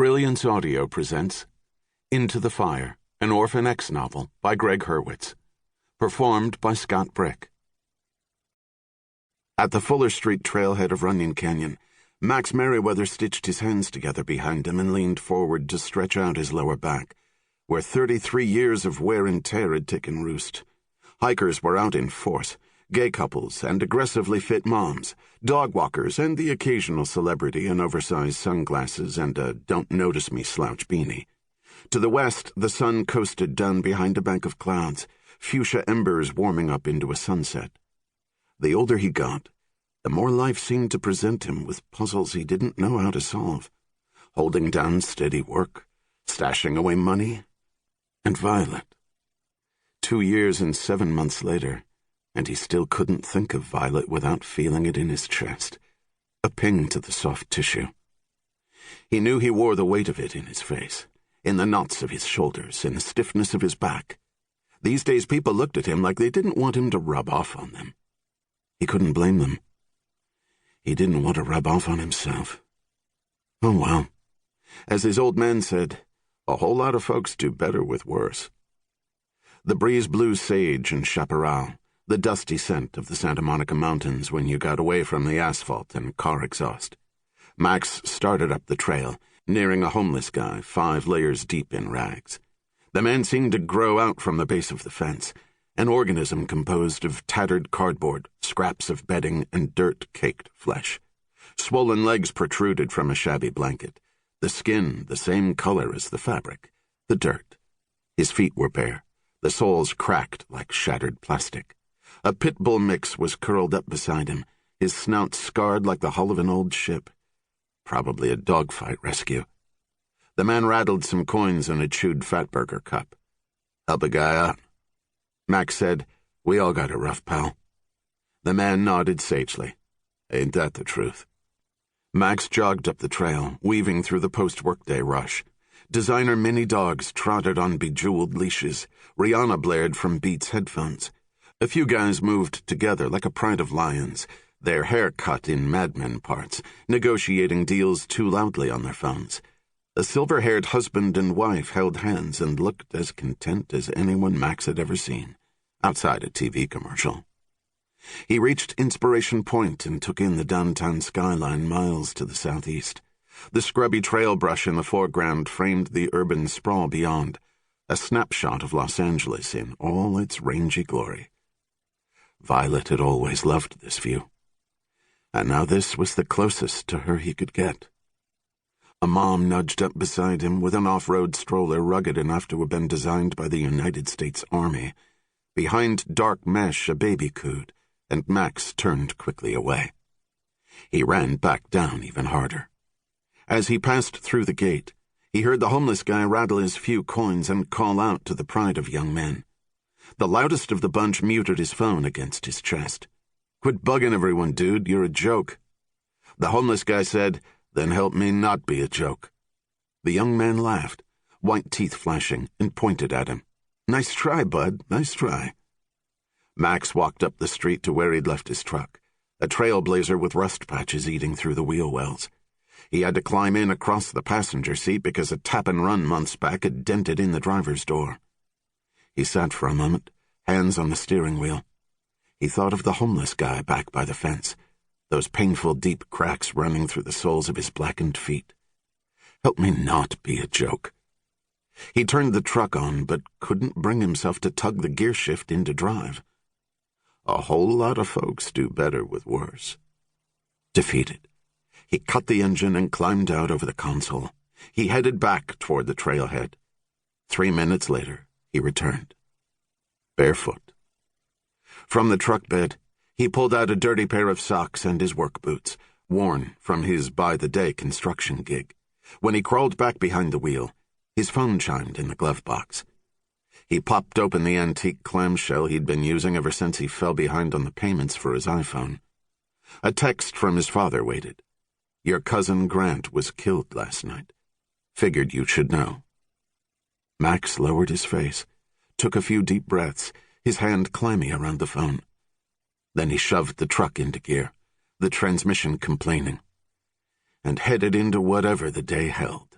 Brilliance Audio presents Into the Fire, an Orphan X novel by Gregg Hurwitz. Performed by Scott Brick. At the Fuller Street trailhead of Runyon Canyon, Max Merriweather stitched his hands together behind him and leaned forward to stretch out his lower back, where 33 years of wear and tear had taken roost. Hikers were out in force, gay couples and aggressively fit moms, dog walkers and the occasional celebrity in oversized sunglasses and a don't-notice-me slouch beanie. To the west, the sun coasted down behind a bank of clouds, fuchsia embers warming up into a sunset. The older he got, the more life seemed to present him with puzzles he didn't know how to solve, holding down steady work, stashing away money, and Violet. 2 years and 7 months later, and he still couldn't think of Violet without feeling it in his chest, a ping to the soft tissue. He knew he wore the weight of it in his face, in the knots of his shoulders, in the stiffness of his back. These days people looked at him like they didn't want him to rub off on them. He couldn't blame them. He didn't want to rub off on himself. Oh well. As his old man said, a whole lot of folks do better with worse. The breeze blew sage and chaparral, the dusty scent of the Santa Monica Mountains when you got away from the asphalt and car exhaust. Max started up the trail, nearing a homeless guy 5 layers deep in rags. The man seemed to grow out from the base of the fence, an organism composed of tattered cardboard, scraps of bedding, and dirt-caked flesh. Swollen legs protruded from a shabby blanket, the skin the same color as the fabric, the dirt. His feet were bare, the soles cracked like shattered plastic. A pit bull mix was curled up beside him, his snout scarred like the hull of an old ship. Probably a dogfight rescue. The man rattled some coins in a chewed Fatburger cup. Help a guy out. Max said, "We all got it rough, pal." The man nodded sagely. Ain't that the truth? Max jogged up the trail, weaving through the post-workday rush. Designer mini dogs trotted on bejeweled leashes. Rihanna blared from Beats headphones. A few guys moved together like a pride of lions, their hair cut in Mad Men parts, negotiating deals too loudly on their phones. A silver-haired husband and wife held hands and looked as content as anyone Max had ever seen, outside a TV commercial. He reached Inspiration Point and took in the downtown skyline miles to the southeast. The scrubby trail brush in the foreground framed the urban sprawl beyond, a snapshot of Los Angeles in all its rangy glory. Violet had always loved this view, and now this was the closest to her he could get. A mom nudged up beside him with an off-road stroller rugged enough to have been designed by the United States Army. Behind dark mesh a baby cooed, and Max turned quickly away. He ran back down even harder. As he passed through the gate, he heard the homeless guy rattle his few coins and call out to the pride of young men. The loudest of the bunch muted his phone against his chest. "Quit bugging everyone, dude, you're a joke." The homeless guy said, "Then help me not be a joke." The young man laughed, white teeth flashing, and pointed at him. "Nice try, bud, nice try." Max walked up the street to where he'd left his truck, a trailblazer with rust patches eating through the wheel wells. He had to climb in across the passenger seat because a tap-and-run months back had dented in the driver's door. He sat for a moment, hands on the steering wheel. He thought of the homeless guy back by the fence, those painful deep cracks running through the soles of his blackened feet. Help me not be a joke. He turned the truck on, but couldn't bring himself to tug the gear shift into drive. A whole lot of folks do better with worse. Defeated, he cut the engine and climbed out over the console. He headed back toward the trailhead. 3 minutes later, he returned. Barefoot. From the truck bed, he pulled out a dirty pair of socks and his work boots, worn from his by-the-day construction gig. When he crawled back behind the wheel, his phone chimed in the glove box. He popped open the antique clamshell he'd been using ever since he fell behind on the payments for his iPhone. A text from his father waited. "Your cousin Grant was killed last night. Figured you should know." Max lowered his face, took a few deep breaths, his hand clammy around the phone. Then he shoved the truck into gear, the transmission complaining, and headed into whatever the day held.